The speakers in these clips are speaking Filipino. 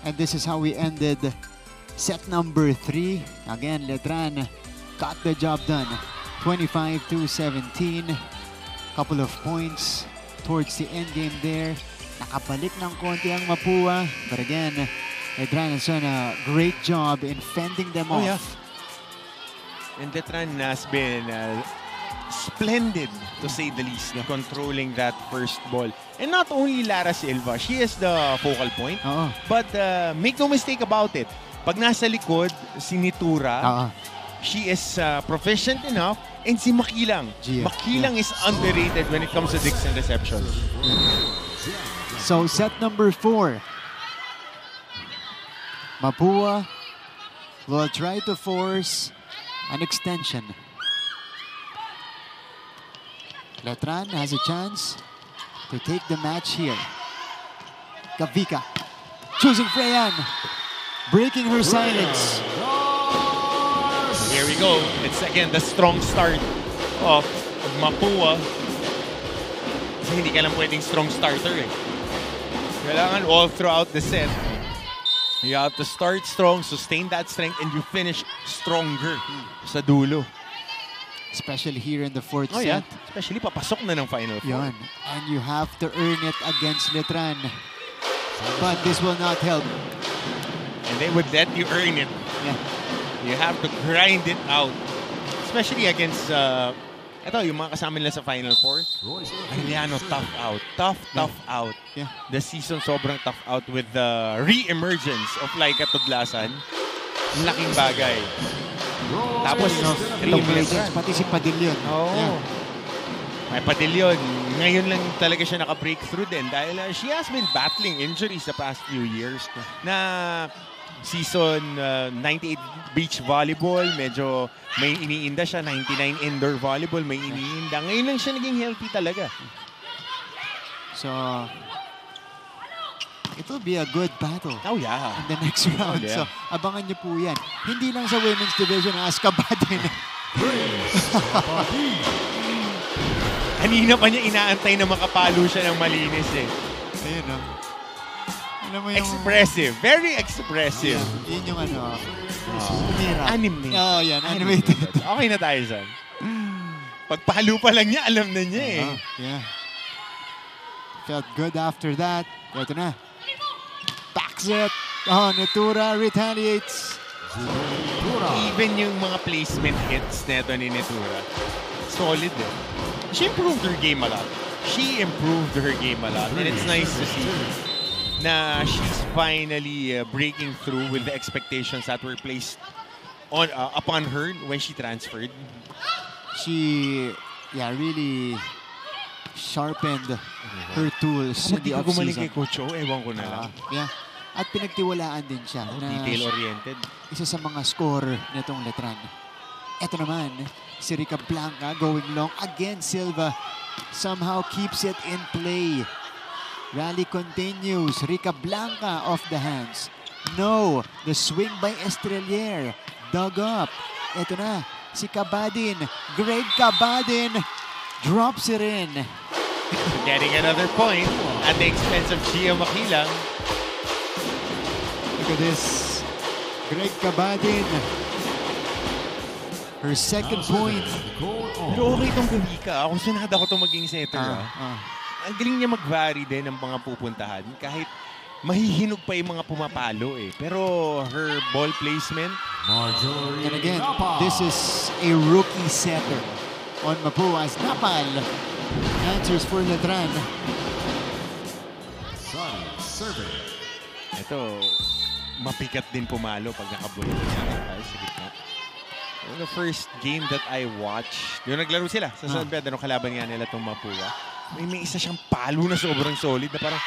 And this is how we ended set number 3. Again, Letran got the job done. 25-17. Couple of points towards the end game there. Nakabalik ng konti ang Mapua. But again, Letran has done a great job in fending them off. Yeah. And Letran has been splendid, to say the least, controlling that first ball. And not only Lara Silva, she is the focal point. But make no mistake about it. Pag nasa likod, si Nitura, she is proficient enough. And si Makilang. Makilang is underrated when it comes to Dixon reception. So set number 4. Mapua will try to force an extension. Letran has a chance to take the match here. Kavika choosing Freyan, breaking her silence. Here we go. It's again the strong start of Mapua. Kasi hindi ka lang pwedeng strong starter eh. Kailangan all throughout the set. You have to start strong, sustain that strength, and you finish stronger sa dulo. Especially here in the 4th set. Yeah. Especially papasok na ng Final 4. Yan. And you have to earn it against Letran. But this will not help. And they would let you earn it. Yeah. You have to grind it out. Especially against, ito, yung mga kasama nila sa Final 4. Arellano, tough out. Tough out. Yeah. The season sobrang tough out with the re-emergence of Laika Tudlasan. Laking bagay. Tapos, pati si Padillon. May Padillon. Ngayon lang talaga siya naka-breakthrough din dahil she has been battling injuries the past few years. Na season 98 beach volleyball, medyo may iniinda siya. 99 indoor volleyball, may iniinda. Ngayon lang siya naging healthy talaga. So, it will be a good battle in the next round. So, abangan niyo po yan. Hindi lang sa women's division, Azkaban. Kanina pa niya inaantay na makapalo siya ng malinis eh. Ayun o. Alam mo yung... Expressive. Very expressive. Yun yung ano... Animated. Yan. Animated. Okay na tayo dyan. Pagpalo pa lang niya, alam na niya eh. Yeah. Felt good after that. Ito na. Backs it. Nitura retaliates. Even yung mga placement hits neto ni Nitura, solid eh. She improved her game a lot. And it's nice to see na she's finally breaking through with the expectations that were placed on upon her when she transferred. She, really sharpened her tools in the offseason. Gumaling kay Coach O, ewan ko na lang. At pinagtiwalaan din siya. Detail-oriented. Isa sa mga scorer nitong Letran. Ito naman, si Rica Blanca going long. Again, Silva somehow keeps it in play. Rally continues. Rica Blanca off the hands. No, the swing by Estrelier. Dug up. Ito na, si Cabadin. Greg Cabadin drops it in. Getting another point at the expense of Gia Makilang. Look at this. Greg Cabadin. Her second point. Pero okay itong Kavika. Ako sinada ko itong maging setter. Ang galing niya mag-vary din ng mga pupuntahan. Kahit mahihinog pa yung mga pumapalo eh. Pero her ball placement. And again, this is a rookie setter on Mapua as Napal answers for Letran. Ito, mapikat din pumalo pag nakabulong niya sa gitna. The first game that I watched, yung naglaro sila sa San Pedro, kalaban nga nila itong Mapua. May isa siyang palo na sobrang solid na parang,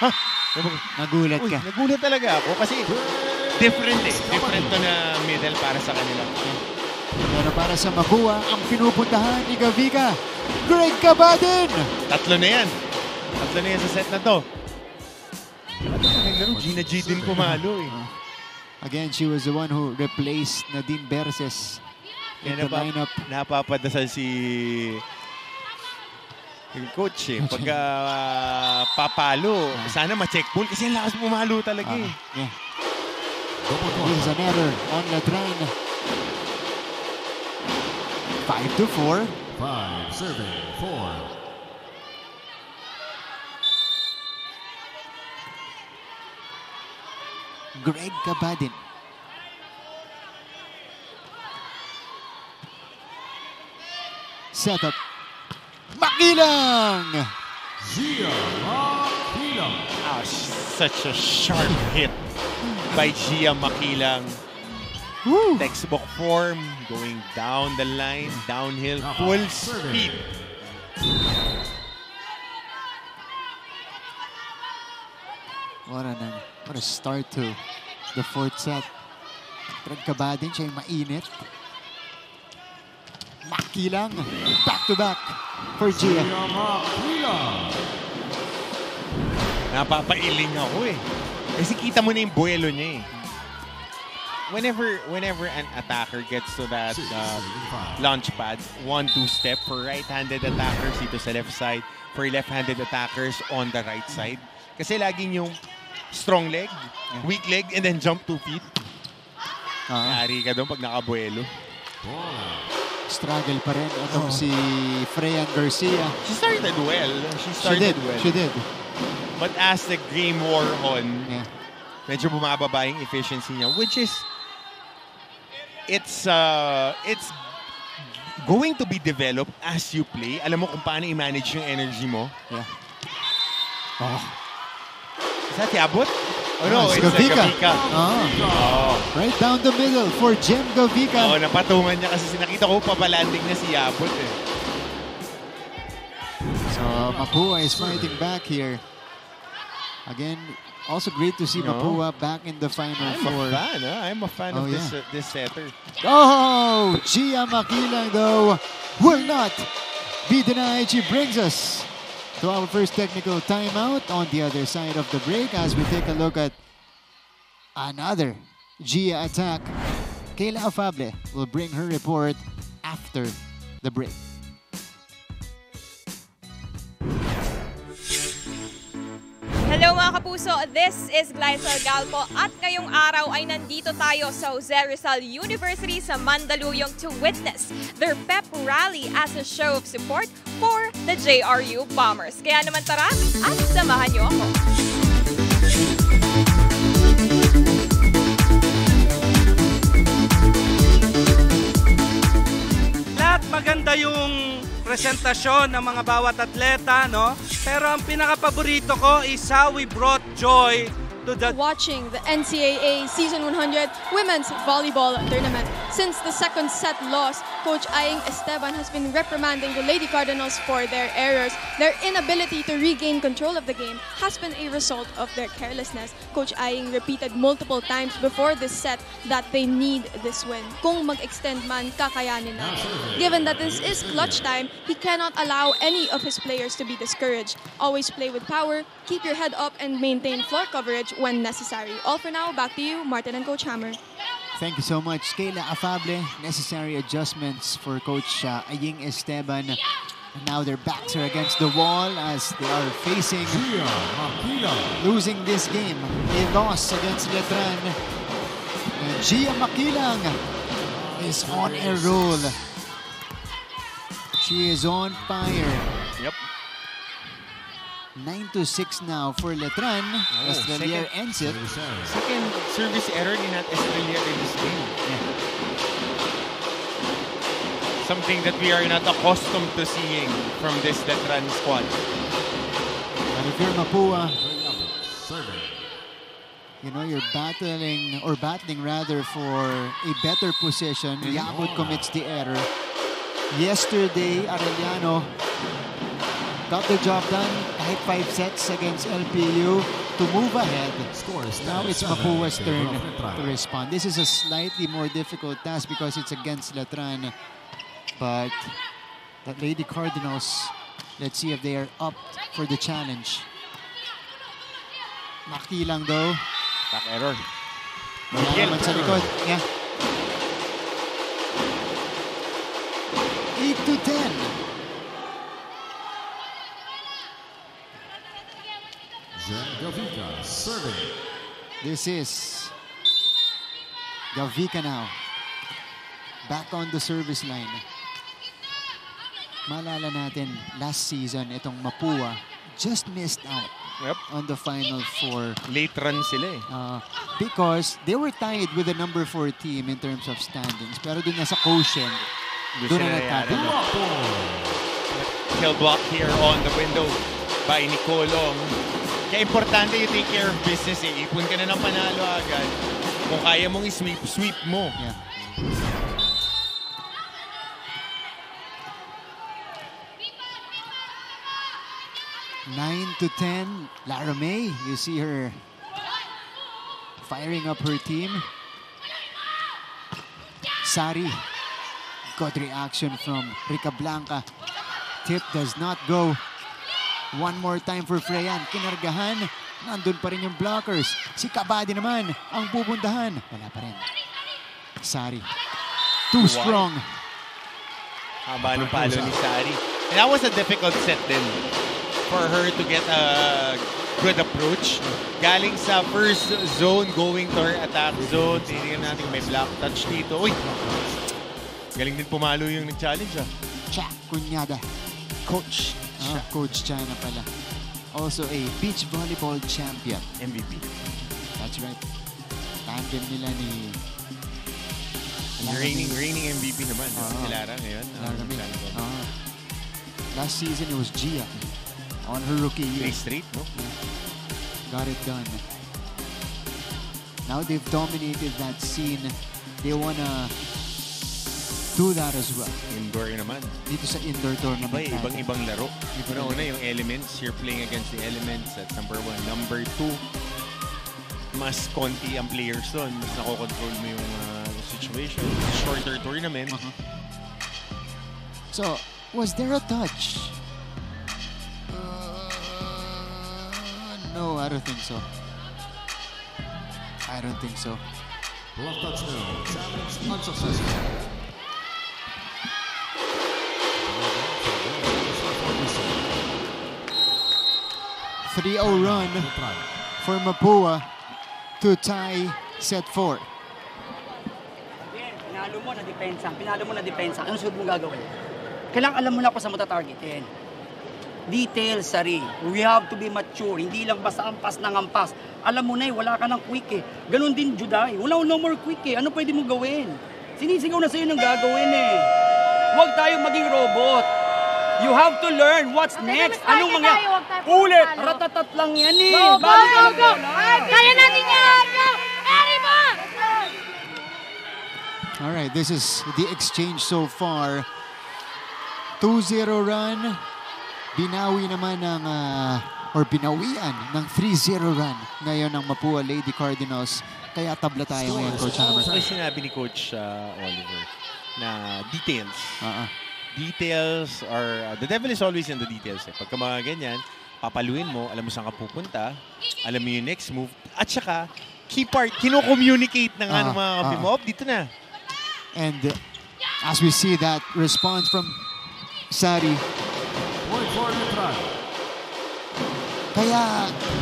Nagulat ka. Nagulat talaga ako kasi different eh. Different to na middle para sa kanila. Pero para sa Mapua, ang pinupuntahan ni Kavika, Greg Cabadin! Tatlo na yan sa set na to. Gina G din pumalo eh. Again, she was the one who replaced Nadine Berces in the lineup. Napapadasal si coach eh. Pagka papalo, sana ma-check ball kasi ang lakas pumalo talaga eh. This is an error on Letran. 5-4. 5 serving 4. Greg Cabadin. Setup. Makilang! Gia Makilang. Oh, such a sharp hit by Gia Makilang. Woo! Textbook form, going down the line, downhill, full speed. What a start to the fourth set. Greg Cabadin, siya yung mainit. Makilang, back-to-back for Gia. Napapailing ako eh. Kasi kita mo na yung buwelo niya eh. Whenever an attacker gets to that launch pad, 1-2 step for right-handed attackers dito sa left side, for left-handed attackers on the right side. Kasi laging yung strong leg, weak leg, and then jump 2 feet. Yari ka doon pag nakabuelo. Struggle pa rin itong si Freyan Garcia. She started well. She did. But as the game wore on, medyo bumababa yung efficiency niya, which is, it's going to be developed as you play. Alam mo kung paano i-manage yung energy mo. Yeah. Is that Yabut? Oh no, it's Gavica. Right down the middle for Jem Gavica. Napatungan niya kasi sinakita ko papalanding na si Yabut eh. So Mapua is fighting back here. Again, also great to see Mapua back in the Final Four. I'm a fan of this setter. Oh, Gia Makilang though will not be denied. She brings us to our first technical timeout on the other side of the break as we take a look at another Gia attack. Kayla Afable will bring her report after the break. Hello mga kapuso, this is Glycel Galpo at ngayong araw ay nandito tayo sa Jose Rizal University sa Mandaluyong to witness their pep rally as a show of support for the JRU Bombers. Kaya naman tara at samahan niyo ako. Lahat maganda yung presentasyon ng mga bawat atleta, no? Pero ang pinaka-paborito ko is how we brought joy to the... Watching the NCAA Season 100 Women's Volleyball Tournament. Since the second set loss, Coach Aying Esteban has been reprimanding the Lady Cardinals for their errors. Their inability to regain control of the game has been a result of their carelessness. Coach Aying repeated multiple times before this set that they need this win. Kung mag-extend man, kakayanin na. Given that this is clutch time, he cannot allow any of his players to be discouraged. Always play with power, keep your head up, and maintain floor coverage when necessary. All for now, back to you, Martin and Coach Hammer. Thank you so much, Kayla Afable. Necessary adjustments for Coach Aying Esteban. And now their backs are against the wall as they are facing losing this game. A loss against Letran. And Gia Makilang is on a roll. She is on fire. Yep. 9-6 now for Letran. Estrelier ends it. Second service error ni Nat Estrelier in this game. Something that we are not accustomed to seeing from this Letran squad. And if you're Mapua, you know, you're battling rather for a better position. Yabut commits the error. Yesterday, Arellano got the job done, kahit 5 sets against LPU to move ahead. Now it's Mapua's turn to respond. This is a slightly more difficult task because it's against Letran. But the Lady Cardinals, let's see if they are up for the challenge. Makilang though. Back error. Wala naman sa likod. Yeah. 8-10. Gavica serving. This is Galvica now. Back on the service line. Maalala natin, last season, itong Mapua just missed out on the Final Four. Late run sila eh. Because they were tied with the number 4 team in terms of standings. Pero dun na sa quotient, doon na natalo. Kill block here on the window by Nicolong. Kaya importante you take care of business eh. Ipon ka na ng panalo agad. Kung kaya mong i-sweep, sweep mo. Yeah. Nine to 10, Lara May. You see her firing up her team. Sari. Good reaction from Rica Blanca. Tip does not go. One more time for Freyan. Kinargahan. Nandun pa rin yung blockers. Si Kabadi naman ang pupuntahan. Wala pa rin. Sari. Too strong. Haba ng palo ni Sari. And that was a difficult set din for her to get a good approach. Galing sa first zone, going to her attack zone. Tingnan natin may block touch dito. Uy! Galing din pumalo yung nag-challenge ah. Chak Cunyada. Coach. Coach China pala. Also a beach volleyball champion. MVP. That's right. Tandem nila ni... Reigning MVP naman. Si Lara ngayon. Last season it was Gia. On her rookie year. 3 straight, no? Yeah. Got it done. Now they've dominated that scene. They wanna do that as well. Indoor naman. Dito sa indoor tournament natin. Ibang laro. Una yung elements. You're playing against the elements. That's number 1. Number 2, mas konti ang players doon. Mas nakokontrol mo yung situation. Shorter tournament. So, was there a touch? No, I don't think so. I don't think so. Left touch no. Challenge unsuccessful. 3-0 run for Mapua to tie set 4. Pinalo mo na depensa. Anong sunod mong gagawin? Kailangan alam mo na kung saan mo tatargetin. Details, Sari. We have to be mature. Hindi lang basta ampas ng ampas. Alam mo na wala ka ng quick eh. Ganon din, Juday. Wala no more quick eh. Ano pwede mo gawin? Sinisigaw na sa'yo ng gagawin eh. Huwag tayo maging robot. You have to learn what's next. Anong mga... Ulit! Ratatat lang yan eh. Go! Kaya natin yan! Go! Everyone! All right, this is the exchange so far. 2-0 run. Binawi naman ng, or binawian ng 3-0 run ngayon ng Mapua Lady Cardinals. Kaya tabla tayo ngayon, Coach Hammer. May sinabi ni Coach Oliver na details. Details are, the devil is always in the details. Eh. Pagka mga ganyan, papaluin mo, alam mo saan ka pupunta, alam mo yung next move, at saka, key part, kino-communicate na nga ng mga kampi mo, dito na. And as we see that response from Sari, kaya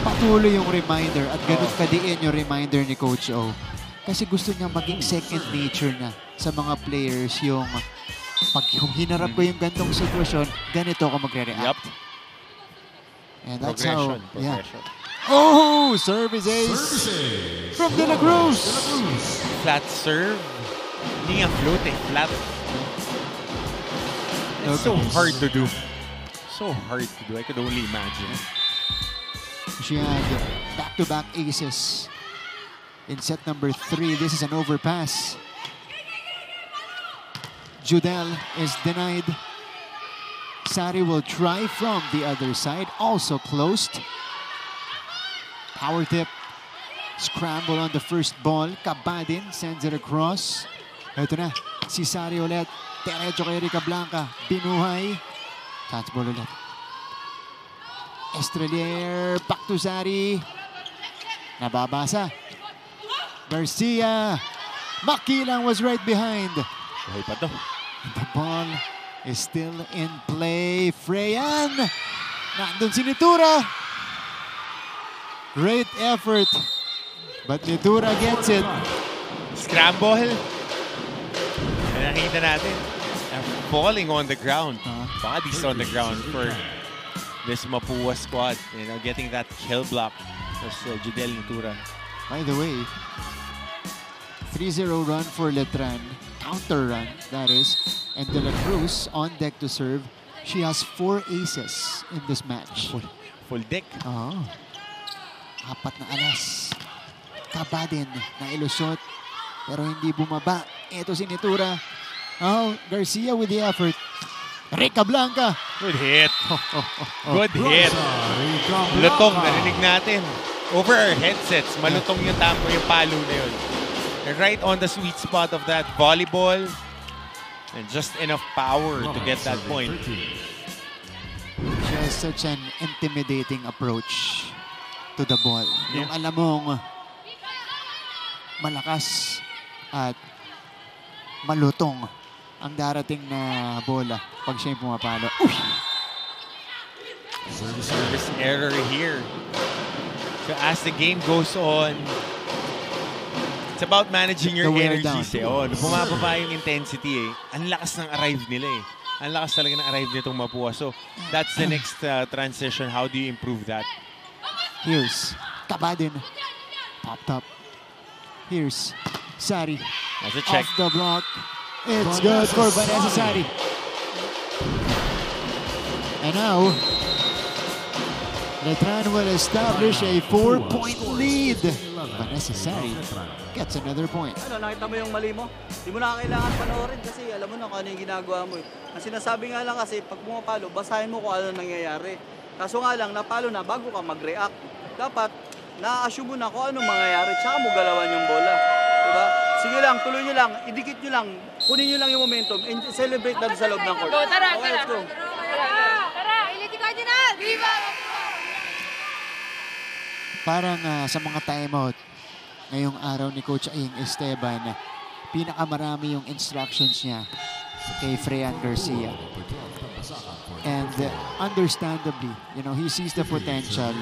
patuloy yung reminder at ganun kadiin yung reminder ni Coach O. Kasi gusto niya maging second nature na sa mga players yung pag hinarap ko yung gantong sitwasyon, ganito ako magre-react. And that's progression. Oh, service ace from De La Cruz. Flat serve. Hindi nga float eh. Flat. It's so hard to do. So hard to do. I could only imagine. She had back-to-back aces in set number 3. This is an overpass. Judel is denied. Sari will try from the other side. Also closed. Power tip. Scramble on the first ball. Kabadin sends it across. Ito na. Si Sari ulit. Diretso kay Rica Blanca. Binuhay. Touch ball ulit. Estrelier. Back to Sari. Nababasa. Garcia. Makilang was right behind. Buhay pa to. The ball is still in play. Freyan. Nandun si Nitura. Great effort. But Nitura gets it. scramble. And nakita natin, falling on the ground. Bodies on the ground for this Mapua squad. You know, getting that kill block. That's Judel Natura. By the way, 3-0 run for Letran. Counter run, that is. And De La Cruz on deck to serve. She has 4 aces in this match. Full deck. Oh. 4 na alas. Kabadin na ilusot. Pero hindi bumaba. Ito si Natura. Oh, Garcia with the effort. Rica Blanca. Good hit. Good hit. Lutong, narinig natin. Over our headsets, malutong yung tampo, yung palo na yun. And right on the sweet spot of that volleyball. And just enough power to get that point. She has such an intimidating approach to the ball. Yung alam mong malakas at malutong ang darating na bola pag siya yung pumapalo. Service error here. So as the game goes on, it's about managing your energies. Oh, bumababa yung intensity eh. Ang lakas ng arrive nila eh. Ang lakas talaga ng arrive nitong Mapua. So that's the next transition. How do you improve that? Here's Kabadin. Popped up. Here's Sari. That's a check. Off the block. It's good for Vanessa Sari. And now, Letran will establish a 4-point lead. Vanessa Sari gets another point. Ano, nakita mo yung mali mo? Hindi mo na kailangan panoorin kasi alam mo na kung ano yung ginagawa mo. Ang sinasabi nga lang kasi, pag pumapalo, basahin mo kung ano nangyayari. Kaso nga lang, napalo na bago ka mag-react. Dapat, na-assume mo na kung ano mangyayari, tsaka mo galawan yung bola. Diba? Sige lang, tuloy nyo lang, idikit nyo lang, kunin nyo lang yung momentum, and celebrate natin sa loob ng court. Tara, okay, let's go. Tara, iliti Cardinal! Viva! Parang sa mga timeout ngayong araw ni Coach Aing Esteban, pinakamarami yung instructions niya kay Freyan Garcia. And understandably, you know, he sees the potential.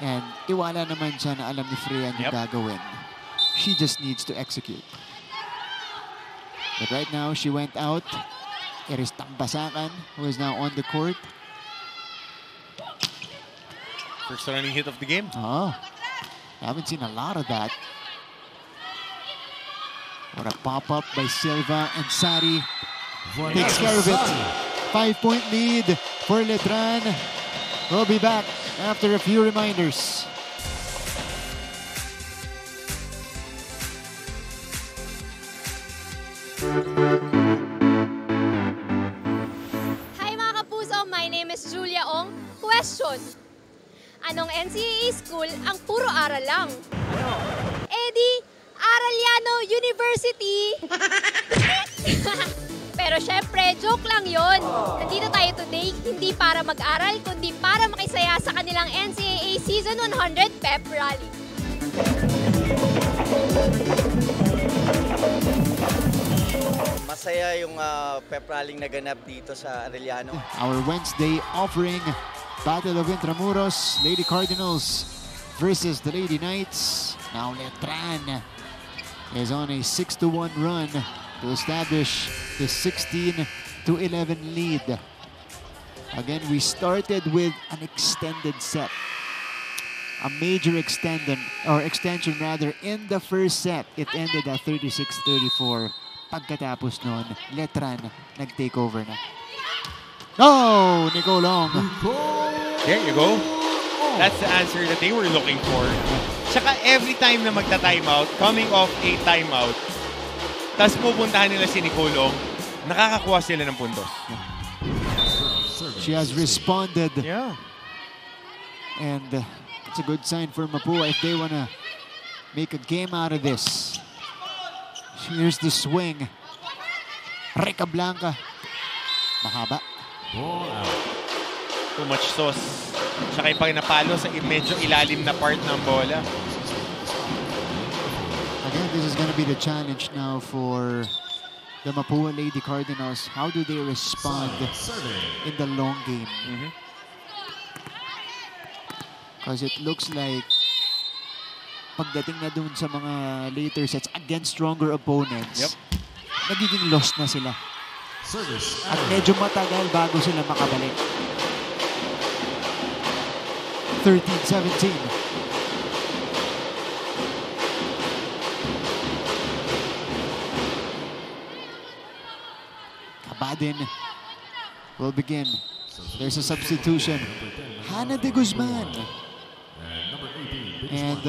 And tiwala naman siya na alam ni Freyan yung gagawin. She just needs to execute. But right now, she went out. Iris Tambasakan, who is now on the court. First running hit of the game. Oh, I haven't seen a lot of that. What a pop-up by Silva, and Sari takes care of it. 5-point lead for Letran. We'll be back after a few reminders. Hi mga kapuso, my name is Julia Ong. Question: anong NCAA school ang puro aral lang? Eddie, Arellano University! Pero syempre, joke lang yon. Nandito tayo today, hindi para mag-aral, kundi para makisaya sa kanilang NCAA Season 100 Pep Rally. Masaya yung pep rally naganap dito sa Arellano. Our Wednesday offering, Battle of Intramuros, Lady Cardinals versus the Lady Knights. Now Letran is on a 6-1 run to establish the 16-11 lead. Again, we started with an extended set. A major extension in the first set. It ended at 36-34. Pagkatapos nun, Letran nag-take over na. Oh, Nicole Long. There you go. That's the answer that they were looking for. Tsaka every time na magta-timeout, coming off a timeout, tapos pupuntahan nila si Nicole Long, nakakakuha sila ng puntos. She has responded. Yeah. And it's a good sign for Mapua if they want to make a game out of this. Here's the swing. Rica Blanca. Mahaba. Too much sauce. Tsaka yung pag napalo sa medyo ilalim na part ng bola. Again, this is going to be the challenge now for the Mapua Lady Cardinals. How do they respond in the long game? Because it looks like pagdating na dun sa mga later sets against stronger opponents, nagiging lost na sila. At medyo matagal bago sila makabalik. 13-17. Kabadin will begin. There's a substitution. Hannah de Guzman and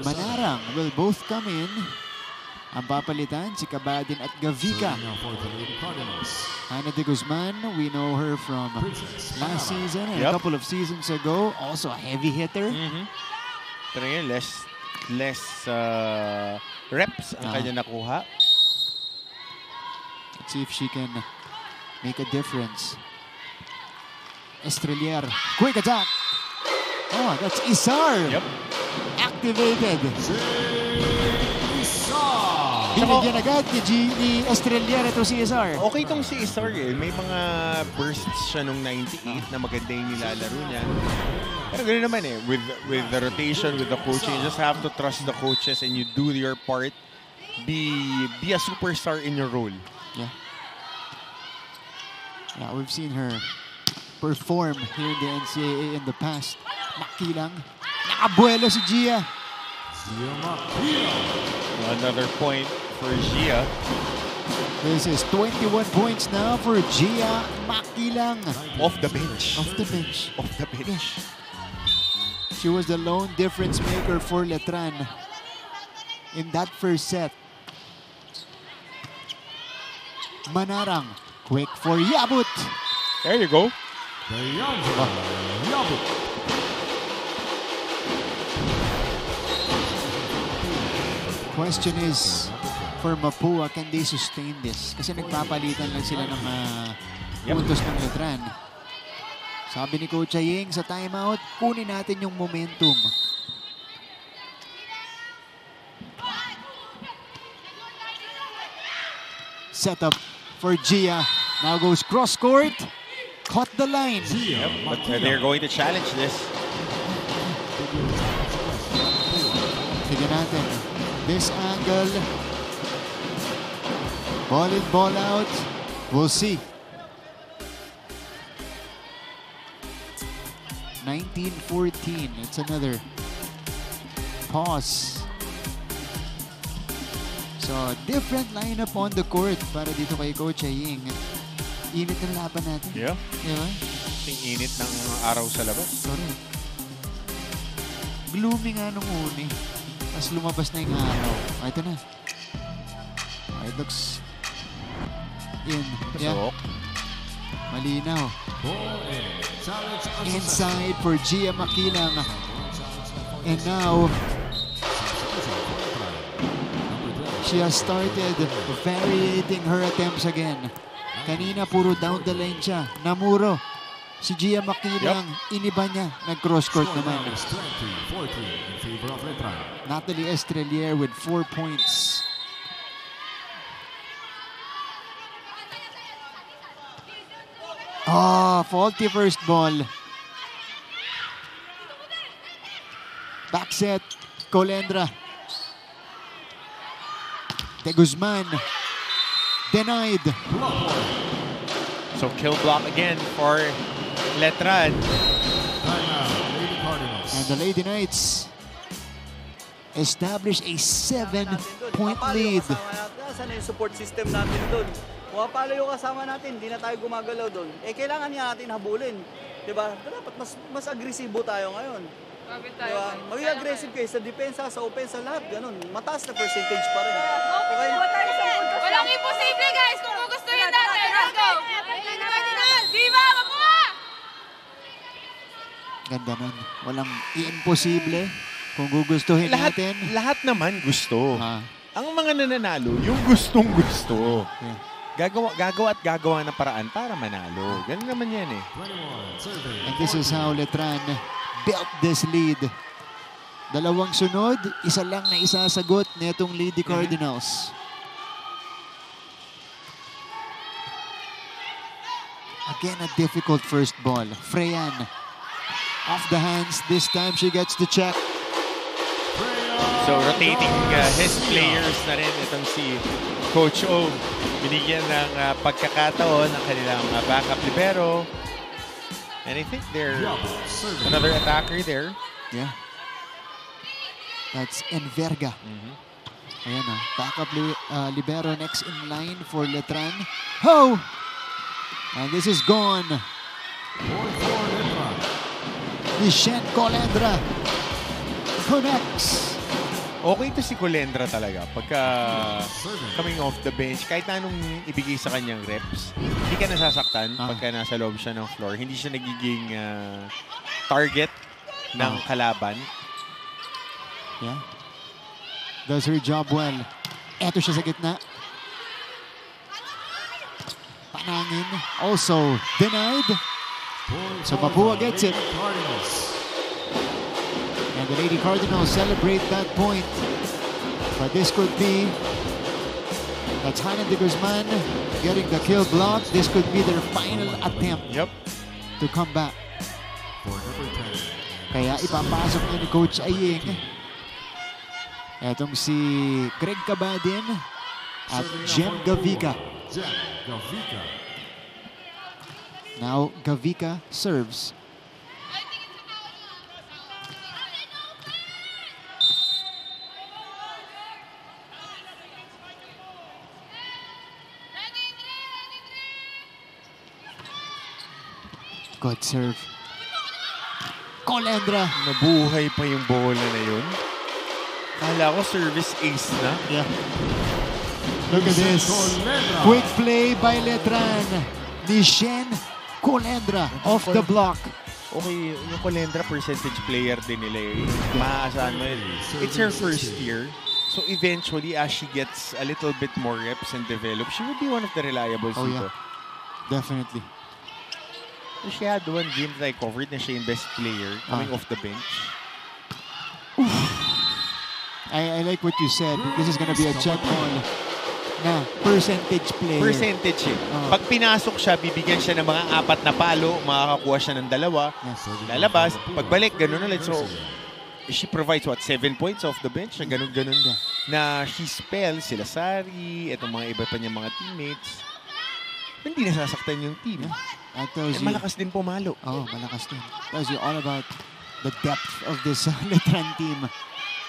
Manarang will both come in. Ang papalitan, si Kabadin at Gavika. Hannah de Guzman, we know her from last season and a couple of seasons ago. Also a heavy hitter. Pero yun, less reps ang kanya nakuha. Let's see if she can make a difference. Estrelier, quick attack. Oh, that's Isar. Activated. Binigyan agad ni Estrelier ito si Isar. Okay itong si Isar eh. May mga bursts siya nung 98 na maganda yung nilalaro niya. Pero ganoon naman eh. With the rotation, with the coaching, you just have to trust the coaches and you do your part. Be a superstar in your role. Yeah. Yeah, we've seen her perform here in the NCAA in the past. Makilang. Nakabuelo si Gia. Another point for Gia. This is 21 points now for Gia Makilang. Off the bench. Off the bench. Off the bench. She was the lone difference maker for Letran in that first set. Manarang. Quick for Yabut. There you go. Yabut. Question is, for Mapua, can they sustain this? Kasi nagpapalitan lang sila ng puntos ng Letran. Sabi ni Coach Aying sa timeout, kunin natin yung momentum. Set up for Gia. Now goes cross court. Caught the line. But they're going to challenge this. Tignan natin. This angle. Ball in, ball out. We'll see. 19-14. It's another pause. So, different lineup on the court para dito kay Coach Aying. Init ng laban natin. Yeah. Diba? Yung init ng araw sa labas. Sorry. Gloomy nga nung uni. Tapos lumabas na yung araw. Ito na. It looks in. Yeah. Malinaw. Inside for Gia Makilang. And now, she has started variating her attempts again. Kanina puro down the lane siya. Namuro. Si Gia Makilang, iniba niya. Nag-cross court naman. Natalie Estrelier with 4 points. Faulty first ball. Back set. Colendra. De Guzman. Denied. So kill block again for Letran. And the Lady Knights establish a 7-point lead. Saan yung support system natin doon? Pumapalo yung kasama natin, hindi na tayo gumagalaw doon. Kailangan nga natin habulin. Diba? Dapat mas agresibo tayo ngayon. Diba? Maging aggressive kayo sa depensa, sa opensa, lahat ganun. Mataas na percentage pa rin. Okay? Walang imposible guys kung gugustuhin natin. Let's go! Viva! Mapua! Ganda nun. Walang imposible kung gugustuhin natin. Lahat naman gusto. Ang mga nananalo, yung gustong-gusto. Yeah. Gagawa ng paraan para manalo. Ganun naman yan eh. And this is how Letran built this lead. Dalawang sunod, isa lang na isasagot netong Lady Cardinals. Again, a difficult first ball. Freyan off the hands. This time she gets the check. So rotating his players na rin itong si Coach O. Binigyan ng pagkakataon ang kanilang backup libero. And I think they're another attacker there. Yeah. That's Enverga. Ayan na. Backup libero next in line for Letran. Ho! And this is gone. Nishen Colendra connects. Okay to si Colendra talaga. Pagka coming off the bench, kahit na anong ibigay sa kanyang reps, hindi ka nasasaktan pagka nasa loob siya ng floor. Hindi siya nagiging target ng kalaban. Yeah. Does her job well. Eto siya sa gitna. Panangin. Also denied. So Mapua gets it. And the Lady Cardinals celebrate that point. But this could be, that's Hanan de Guzman getting the kill block. This could be their final attempt to come back. Kaya ipapasok niya ni Coach Aying. Etong si Greg Cabadin at Jem Gavica. Now Gavica serves. Good serve. Colendra. Nabuhay pa yung bola na yun. Kala ko service ace na. Yeah. Look at this. Quick play by Letran. Nishen Colendra off the block. Okay, yung Colendra percentage player din nila eh. Maaasahan mo yun. It's her first year. So eventually, as she gets a little bit more reps and develops, she would be one of the reliables dito. Yeah. Definitely. She had one game that I covered na siya yung best player coming off the bench. I like what you said. This is gonna be a check on na percentage player. Percentage eh. Pag pinasok siya, bibigyan siya ng mga 4 na palo, makakakuha siya ng 2, lalabas, pagbalik, ganun ulit. So, she provides what, 7 points off the bench? Ganun-ganun na she spells sila Sari, itong mga iba pa niya mga teammates. Hindi nasasaktan yung team. Malakas din pumalo. Oh, malakas din. Tells you all about the depth of this Letran team.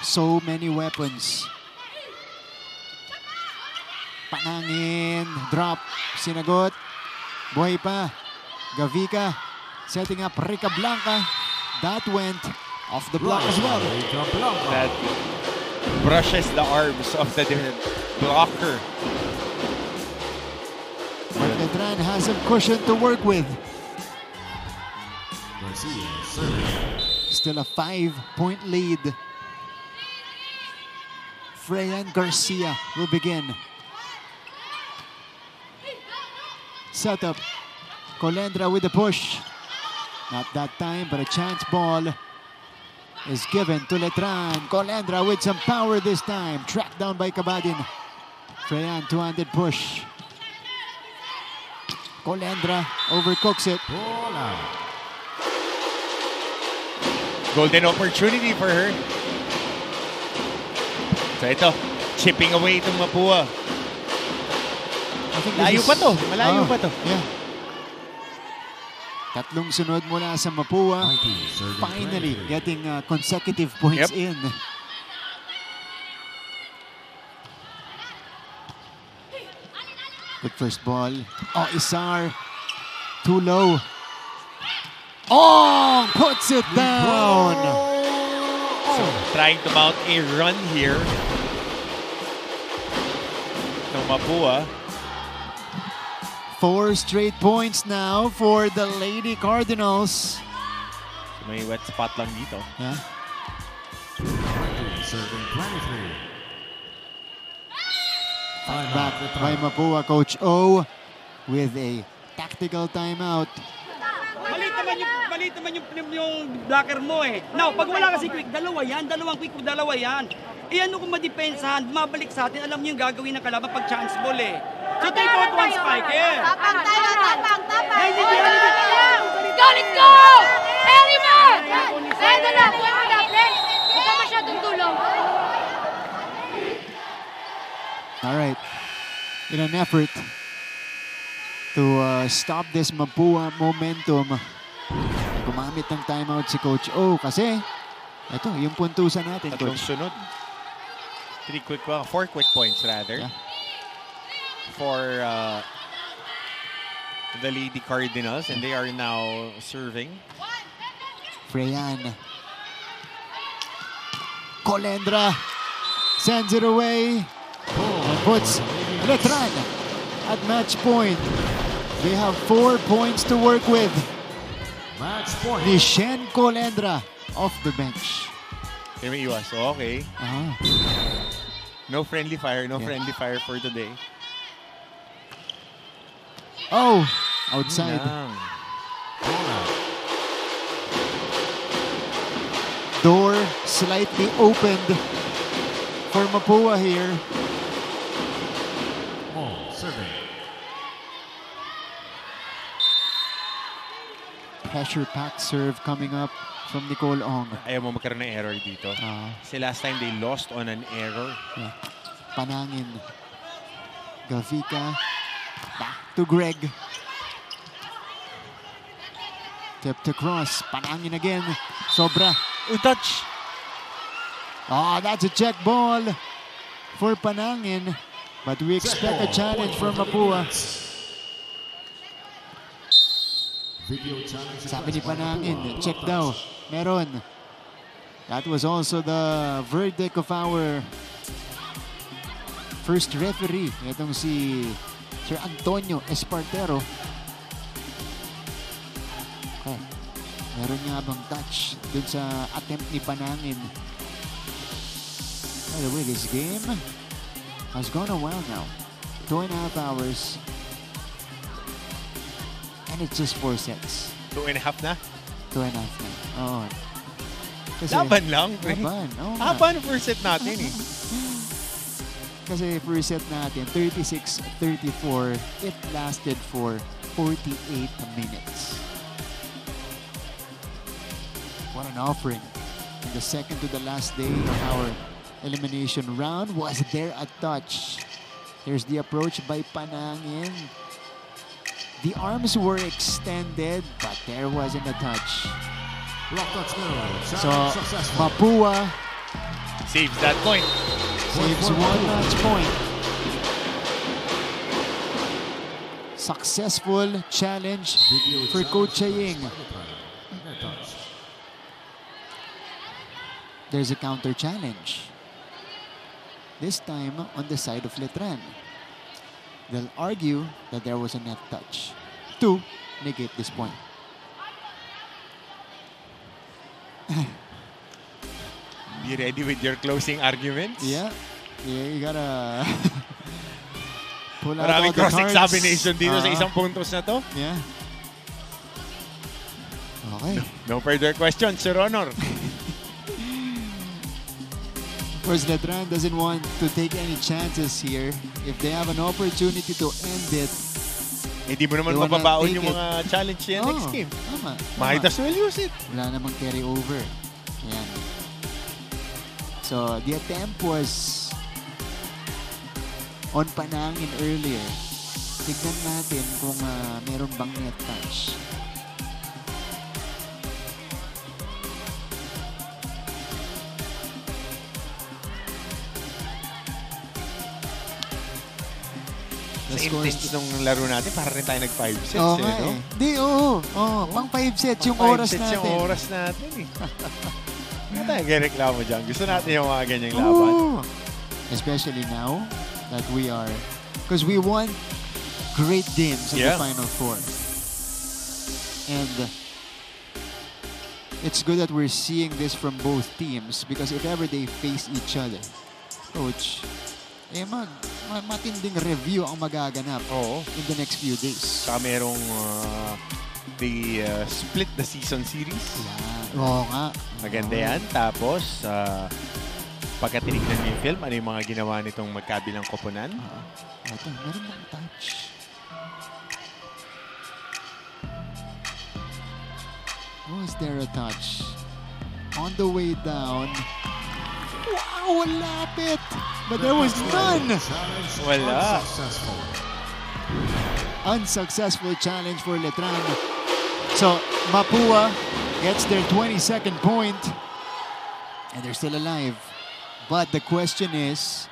So many weapons. Panangin, drop, sinagot, buhay pa. Gavica setting up Rica Blanca. That went off the block as well. That brushes the arms of the blocker. But Letran has some cushion to work with. Still a 5-point lead. Freyan Garcia will begin. Setup. Colendra with the push. Not that time, but a chance ball is given to Letran. Colendra with some power this time. Tracked down by Cabadin. Freyan, two-handed push. Colendra overcooks it. Golden opportunity for her. So ito, chipping away itong Mapua. Malayo pa to. Malayo pa to. Yeah. Tatlong sunod mula sa Mapua. Finally getting consecutive points in. Good first ball. Oh, Isar. Too low. Oh, puts it down. So, trying to mount a run here ng Mapua. 4 straight points now for the Lady Cardinals. So, may wet spot lang dito. Yeah. Back by Mapua, Coach O with a tactical timeout. Malit naman yung blocker mo eh. Now, pag wala kasi quick, dalawang quick, dalawa yan. Eh ano kung madipensahan, bumabalik sa atin, alam niyo yung gagawin ng kalaban pag chance ball eh. So take out one spike eh. Tapang tayo, tapang. Let's go! Harry mo! Ito na, buhay mo na, Brent. Huwag ka masyadong tulong. All right. In an effort to stop this Mapua momentum, gumamit ng timeout si Coach O kasi ito, yung puntusan natin, Tatlong Coach. sunod. 4 quick points rather. Yeah. For the Lady Cardinals, and they are now serving. Freyan. Colendra sends it away and puts Letran at match point. They have 4 points to work with. Match point. Nishen Colendra off the bench. May iwas. So, okay. No friendly fire. No friendly fire for today. Oh, outside. Door slightly opened for Mapua here. Serving. Pressure-packed serve coming up from Nicole Ong. Ayaw mo magkaroon ng error dito. Kasi last time they lost on an error. Yeah. Panangin. Gavika. Back to Greg. Kept across. Panangin again. Sobra. Touch. That's a check ball for Panangin. But we expect a challenge from Mapua. Sabi ni Panangin, check daw. Meron. That was also the verdict of our first referee. Itong si Sir Antonio Espartero. Okay. Meron nga bang touch dun sa attempt ni Panangin. By the way, this game has gone a while now. 2.5 hours. And it's just 4 sets. 2.5 na? 2.5 na. Oo. Kasi, laban lang. Laban. Oo nga. Laban first set natin eh. Kasi first set natin, 36-34. It lasted for 48 minutes. What an offering. And the second to the last day of our elimination round. Was there a touch? Here's the approach by Panangin. The arms were extended, but there wasn't a touch. So, Mapua saves that point. Saves 1 match point. Successful challenge for Coach Chaying. There's a counter challenge. This time on the side of Letran. They'll argue that there was a net touch to negate this point. Be ready with your closing arguments. Yeah, you gotta pull out Maraming all the cross-examination cards. dito sa isang puntos na to. Yeah. Okay. No further questions, Sir Honor. Of course, Letran doesn't want to take any chances here. If they have an opportunity to end it, di mo naman mababaon yung mga challenge niya next game. Tama. Might as well use it. Wala namang carry over. Yan. So, the attempt was on Panangin earlier. Tignan natin kung meron bang net touch. Sa intense nung laro natin, para rin tayo nag-5 sets. Okay. No? Pang 5 sets yung Pang oras 5 sets natin. yung oras natin eh. Hindi tayo reklamo dyan. Gusto natin yung mga ganyang laban. Especially now that we are, because we won great games in the Final Four. And it's good that we're seeing this from both teams because if ever they face each other, Coach, matinding review ang magaganap in the next few days. Saka merong they split the season series. Oo nga. Maganda yan. Tapos, pagka tinignan niyo yung film, ano yung mga ginawa nitong magkabilang koponan? Ito, meron bang touch? Was there a touch? On the way down. Wow, lapit! but there was none. Wala. Unsuccessful challenge for Letran. So Mapua gets their 22nd point, and they're still alive. But the question is,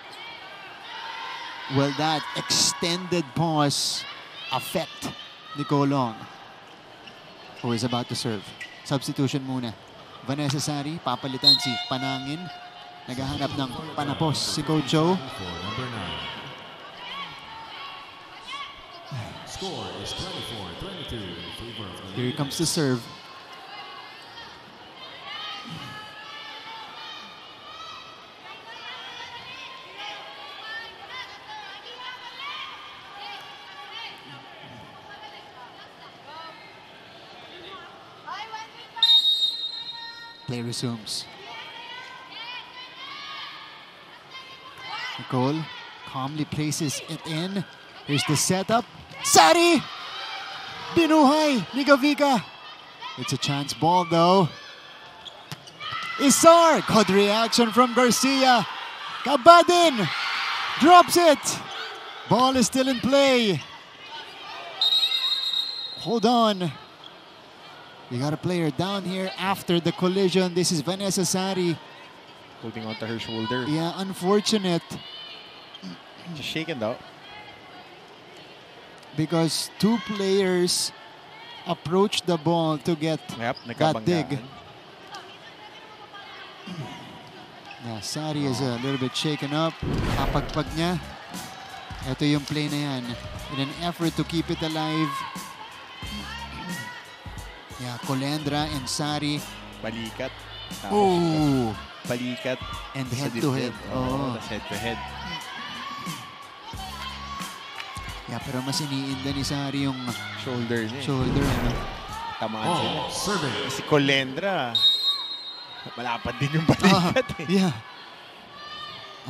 will that extended pause affect Nicole Long, who is about to serve? Substitution muna. Vanessa Sari, papalitan si Panangin. Naghahanap ng panapos si Coach Joe. Score is 24-22 in favor of the Here comes the serve. Play resumes. Nicole calmly places it in. Here's the setup. Sari! Binuhay ni Gavika. It's a chance ball though. Isar! Good reaction from Garcia. Kabadin! Drops it! Ball is still in play. Hold on. You got a player down here after the collision. This is Vanessa Sari. Holding onto her shoulder. Yeah, unfortunate. Just shaken though. Because two players approached the ball to get that dig. Yeah, Sari is a little bit shaken up. Kapagpag niya. Ito yung play na yan. In an effort to keep it alive. Yeah, Colendra and Sari. Balikat. Oh! Balikat. And head to head. Oh, that's head to head. Yeah, pero mas iniinda ni Sari yung shoulder niya. Shoulder, ano? Tamaan sila. Si Colendra, malapad din yung balikat eh. Yeah.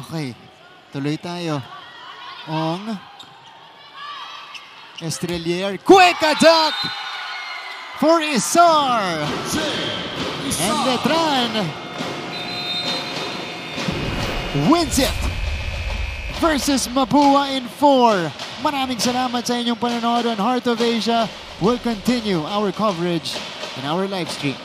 Okay. Tuloy tayo. Ong. Estrelier. Quick attack! For Isar! And Letran wins it versus Mapua in 4. Maraming salamat sa inyong panonood on Heart of Asia. We'll continue our coverage in our live stream.